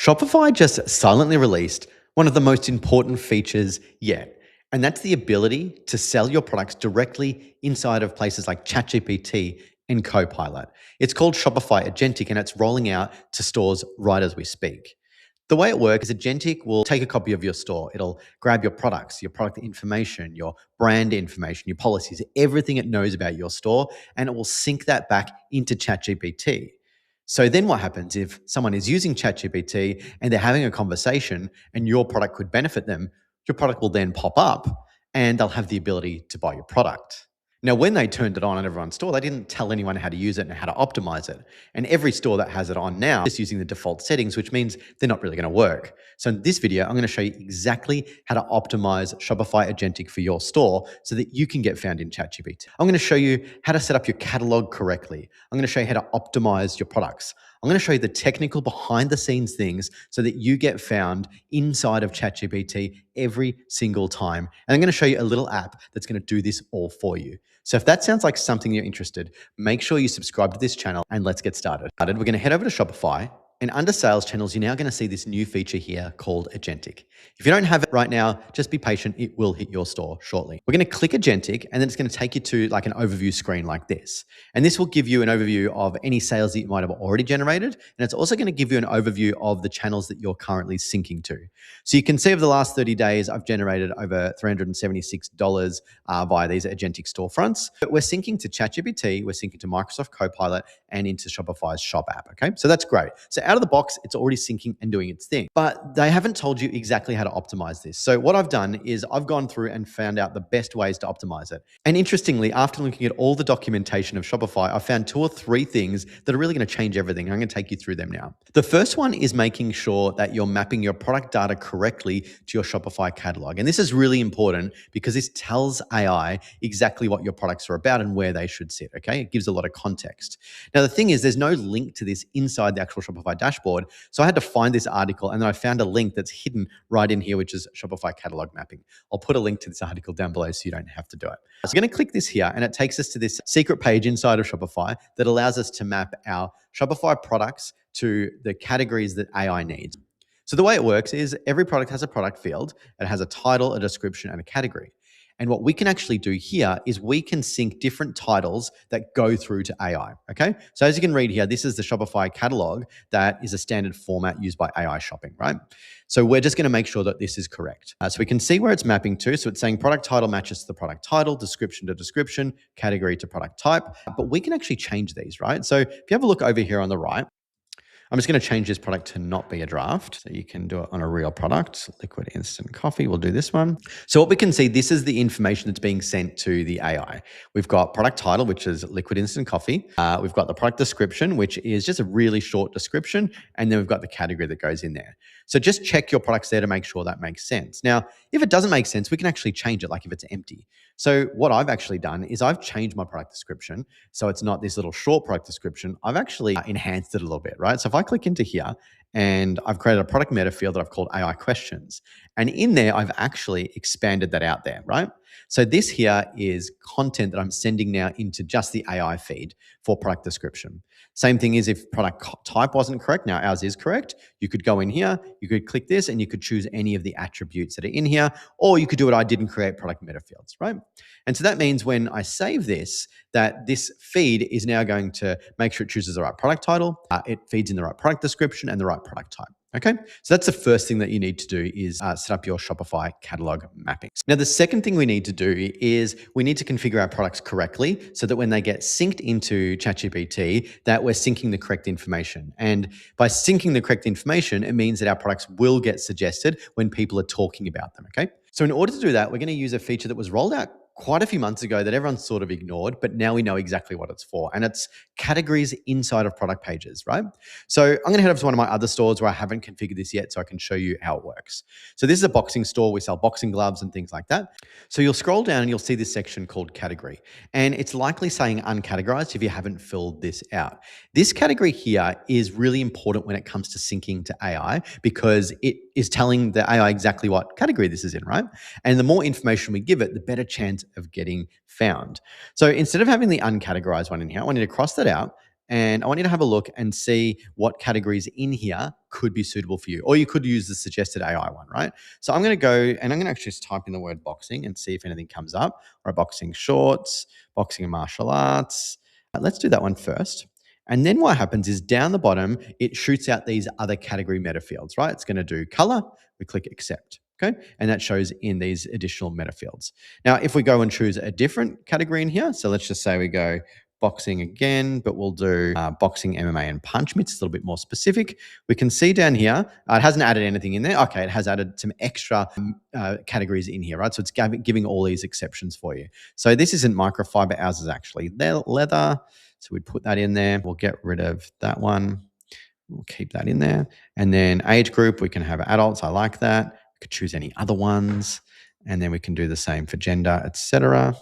Shopify just silently released one of the most important features yet, and that's the ability to sell your products directly inside of places like ChatGPT and Copilot. It's called Shopify Agentic, and it's rolling out to stores right as we speak. The way it works is Agentic will take a copy of your store. It'll grab your products, your product information, your brand information, your policies, everything it knows about your store, and it will sync that back into ChatGPT. So then what happens if someone is using ChatGPT and they're having a conversation and your product could benefit them, your product will then pop up and they'll have the ability to buy your product. Now, when they turned it on in everyone's store, they didn't tell anyone how to use it and how to optimize it. And every store that has it on now is using the default settings, which means they're not really going to work. So in this video, I'm going to show you exactly how to optimize Shopify Agentic for your store so that you can get found in ChatGPT. I'm going to show you how to set up your catalog correctly. I'm going to show you how to optimize your products. I'm going to show you the technical behind the scenes things so that you get found inside of ChatGPT every single time. And I'm going to show you a little app that's going to do this all for you. So if that sounds like something you're interested, make sure you subscribe to this channel and let's get started. We're going to head over to Shopify, and under sales channels, you're now going to see this new feature here called Agentic. If you don't have it right now, just be patient. It will hit your store shortly. We're going to click Agentic, and then it's going to take you to like an overview screen like this. And this will give you an overview of any sales that you might have already generated. And it's also going to give you an overview of the channels that you're currently syncing to. So you can see over the last 30 days, I've generated over $376 via these Agentic Storefronts. But we're syncing to ChatGPT, we're syncing to Microsoft Copilot, and into Shopify's Shop app, okay? So that's great. So out of the box, it's already syncing and doing its thing. But they haven't told you exactly how to optimize this. So what I've done is I've gone through and found out the best ways to optimize it. And interestingly, after looking at all the documentation of Shopify, I found 2 or 3 things that are really going to change everything. I'm going to take you through them now. The first one is making sure that you're mapping your product data correctly to your Shopify catalog. And this is really important because this tells AI exactly what your products are about and where they should sit, okay? It gives a lot of context. Now, the thing is, there's no link to this inside the actual Shopify dashboard. So I had to find this article, and then I found a link that's hidden right in here, which is Shopify catalog mapping. I'll put a link to this article down below so you don't have to do it. So I'm going to click this here, and it takes us to this secret page inside of Shopify that allows us to map our Shopify products to the categories that AI needs. So the way it works is every product has a product field. It has a title, a description, and a category. And what we can actually do here is we can sync different titles that go through to AI, okay? So as you can read here, this is the Shopify catalog that is a standard format used by AI shopping, right? So we're just gonna make sure that this is correct. So we can see where it's mapping to. So it's saying product title matches to the product title, description to description, category to product type, but we can actually change these, right? So if you have a look over here on the right, I'm just going to change this product to not be a draft. So you can do it on a real product, liquid instant coffee. We'll do this one. So what we can see, this is the information that's being sent to the AI. We've got product title, which is liquid instant coffee. We've got the product description, which is just a really short description. And then we've got the category that goes in there. So just check your products there to make sure that makes sense. Now, if it doesn't make sense, we can actually change it, like if it's empty. So what I've actually done is I've changed my product description. So it's not this little short product description. I've actually enhanced it a little bit, right? So if I click into here and I've created a product meta field that I've called AI questions. And in there, I've actually expanded that out there, right? So this here is content that I'm sending now into just the AI feed for product description. Same thing is if product type wasn't correct, now ours is correct, you could go in here, you could click this and you could choose any of the attributes that are in here, or you could do what I did and create product meta fields, right? And so that means when I save this, that this feed is now going to make sure it chooses the right product title, it feeds in the right product description and the right product type. Okay, so that's the first thing that you need to do is set up your Shopify catalog mapping. Now, the second thing we need to do is we need to configure our products correctly so that when they get synced into ChatGPT, that we're syncing the correct information. And by syncing the correct information, it means that our products will get suggested when people are talking about them, okay? So in order to do that, we're going to use a feature that was rolled out quite a few months ago that everyone sort of ignored, but now we know exactly what it's for. And it's categories inside of product pages, right? So I'm going to head over to one of my other stores where I haven't configured this yet so I can show you how it works. So this is a boxing store. We sell boxing gloves and things like that. So you'll scroll down and you'll see this section called category. And it's likely saying uncategorized if you haven't filled this out. This category here is really important when it comes to syncing to AI because it is telling the AI exactly what category this is in, right? And the more information we give it, the better chance of getting found. So instead of having the uncategorized one in here, I want you to cross that out And I want you to have a look and see what categories in here could be suitable for you. Or you could use the suggested AI one, right? So I'm going to go and I'm going to actually just type in the word boxing and see if anything comes up. All right, boxing shorts, boxing and martial arts. Let's do that one first. And then what happens is down the bottom, it shoots out these other category meta fields, right? It's going to do color. We click accept. Okay. And that shows in these additional meta fields. Now, if we go and choose a different category in here, so let's just say we go boxing again, but we'll do boxing, MMA, and punch mitts. It's a little bit more specific. We can see down here, it hasn't added anything in there. Okay, it has added some extra categories in here, right? So it's giving all these exceptions for you. So this isn't microfiber. Ours is actually leather. So we'd put that in there. We'll get rid of that one. We'll keep that in there. And then age group, we can have adults. I like that. We could choose any other ones. And then we can do the same for gender, etc.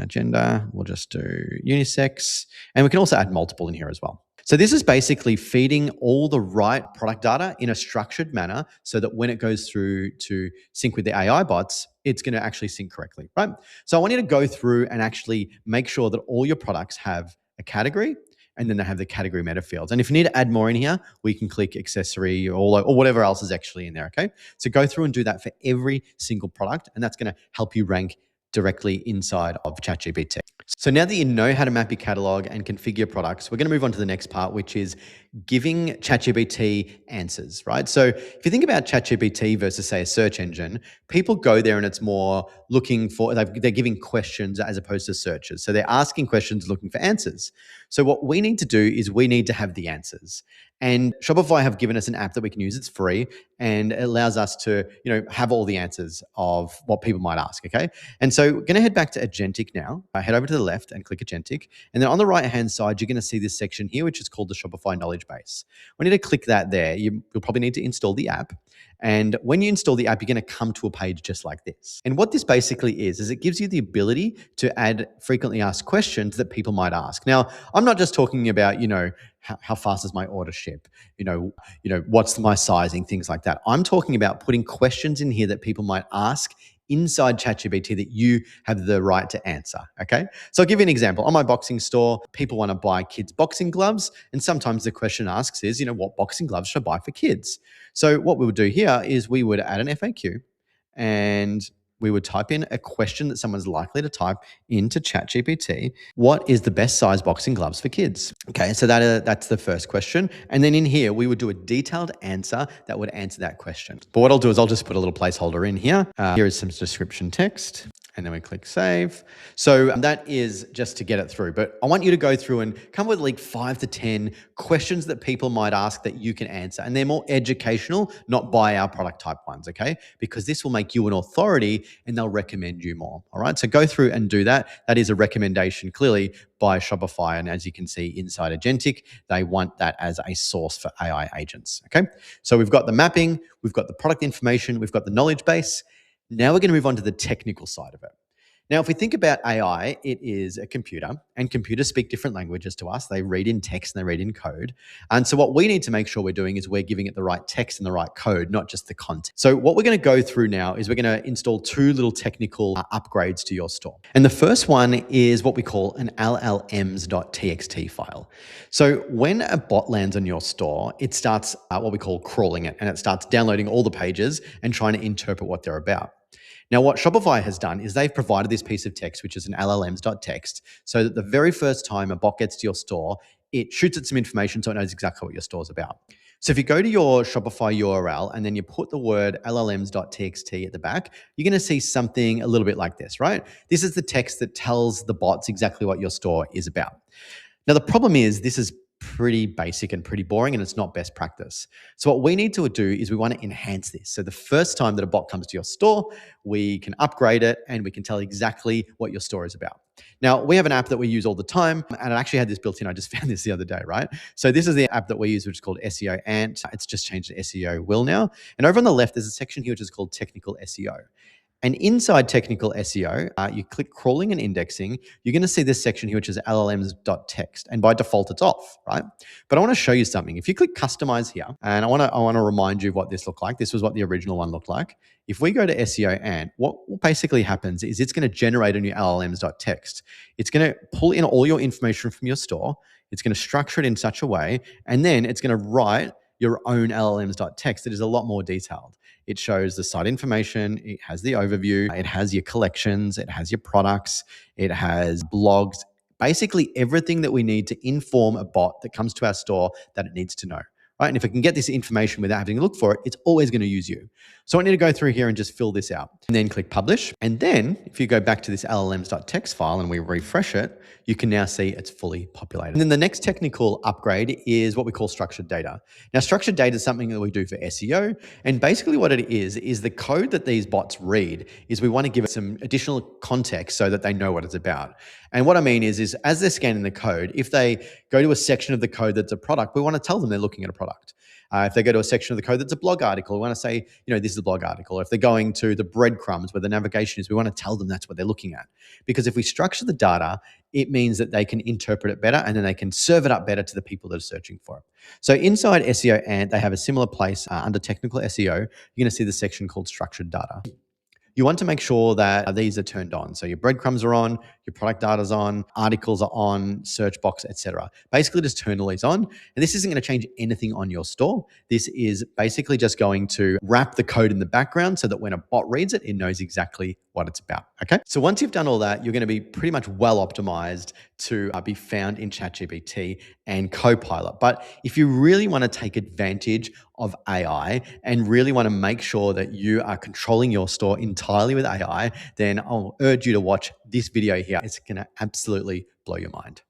Gender, we'll just do unisex. And we can also add multiple in here as well. So this is basically feeding all the right product data in a structured manner so that when it goes through to sync with the AI bots, it's going to actually sync correctly, right? So I want you to go through and actually make sure that all your products have a category and then they have the category meta fields. And if you need to add more in here, we can click accessory or whatever else is actually in there, okay? So go through and do that for every single product, and that's going to help you rank directly inside of ChatGPT. So now that you know how to map your catalog and configure your products, we're going to move on to the next part, which is giving ChatGPT answers, right? So if you think about ChatGPT versus, say, a search engine, people go there and it's more looking for, they're giving questions as opposed to searches. So they're asking questions, looking for answers. So what we need to do is we need to have the answers. And Shopify have given us an app that we can use. It's free and it allows us to, have all the answers of what people might ask, okay? And so we're going to head back to Agentic now. Head over to the left and click Agentic. And then on the right-hand side, you're going to see this section here, which is called the Shopify Knowledge Base. When you click that there, you'll probably need to install the app. And when you install the app, you're going to come to a page just like this. And what this basically is it gives you the ability to add frequently asked questions that people might ask. Now, I'm not just talking about, how fast does my order ship? What's my sizing, things like that. I'm talking about putting questions in here that people might ask inside ChatGPT that you have the right to answer, okay? So I'll give you an example. On my boxing store, people want to buy kids' boxing gloves, and sometimes the question asks is, what boxing gloves should I buy for kids? So what we would do here is we would add an FAQ, and we would type in a question that someone's likely to type into ChatGPT. What is the best size boxing gloves for kids? Okay, so that's the first question. And then in here, we would do a detailed answer that would answer that question. But what I'll do is I'll just put a little placeholder in here. Here is some description text. And then we click save. So that is just to get it through. But I want you to go through and come with like 5 to 10 questions that people might ask that you can answer. And they're more educational, not buy our product type ones, okay? Because this will make you an authority and they'll recommend you more, all right? So go through and do that. That is a recommendation clearly by Shopify. And as you can see inside Agentic, they want that as a source for AI agents, okay? So we've got the mapping, we've got the product information, we've got the knowledge base. Now we're going to move on to the technical side of it. Now, if we think about AI, it is a computer, and computers speak different languages to us. They read in text and they read in code. And so what we need to make sure we're doing is we're giving it the right text and the right code, not just the content. So what we're going to go through now is we're going to install 2 little technical upgrades to your store. And the first one is what we call an LLMs.txt file. So when a bot lands on your store, it starts what we call crawling it, and it starts downloading all the pages and trying to interpret what they're about. Now, what Shopify has done is they've provided this piece of text, which is an LLMs.txt, so that the very first time a bot gets to your store, it shoots it some information so it knows exactly what your store's about. So if you go to your Shopify URL and then you put the word LLMs.txt at the back, you're going to see something a little bit like this, right? This is the text that tells the bots exactly what your store is about. Now, the problem is this is pretty basic and pretty boring, and it's not best practice. So what we need to do is we want to enhance this. So the first time that a bot comes to your store, we can upgrade it and we can tell exactly what your store is about. Now, we have an app that we use all the time, and it actually had this built in. I just found this the other day, right? So this is the app that we use, which is called SEO Ant. It's just changed to SEO Will now. And over on the left, there's a section here which is called Technical SEO. And inside technical SEO, you click crawling and indexing, you're going to see this section here, which is LLMs.txt. And by default, it's off, right? But I want to show you something. If you click customize here, and I want to remind you what this looked like. This was what the original one looked like. If we go to SEO Ant, what basically happens is it's going to generate a new LLMs.txt. It's going to pull in all your information from your store. It's going to structure it in such a way, and then it's going to write your own LLMs.txt that is a lot more detailed. It shows the site information, it has the overview, it has your collections, it has your products, it has blogs, basically everything that we need to inform a bot that comes to our store that it needs to know. Right? And if it can get this information without having to look for it, it's always going to use you. So I need to go through here and just fill this out and then click publish. And then if you go back to this LLMs.txt file and we refresh it, you can now see it's fully populated. And then the next technical upgrade is what we call structured data. Now, structured data is something that we do for SEO. And basically what it is the code that these bots read is we want to give it some additional context so that they know what it's about. And what I mean is as they're scanning the code, if they go to a section of the code that's a product, we want to tell them they're looking at a product. If they go to a section of the code that's a blog article, we want to say, this is a blog article. If they're going to the breadcrumbs where the navigation is, we want to tell them that's what they're looking at. Because if we structure the data, it means that they can interpret it better and then they can serve it up better to the people that are searching for it. So inside SEO Ant, they have a similar place under technical SEO. You're going to see the section called structured data. You want to make sure that these are turned on. So your breadcrumbs are on, your product data's on, articles are on, search box, etc. Basically just turn all these on. And this isn't going to change anything on your store. This is basically just going to wrap the code in the background so that when a bot reads it, it knows exactly what it's about. Okay. So once you've done all that, you're going to be pretty much well optimized to be found in ChatGPT and Copilot. But if you really want to take advantage of AI and really want to make sure that you are controlling your store entirely with AI, then I'll urge you to watch this video here. It's going to absolutely blow your mind.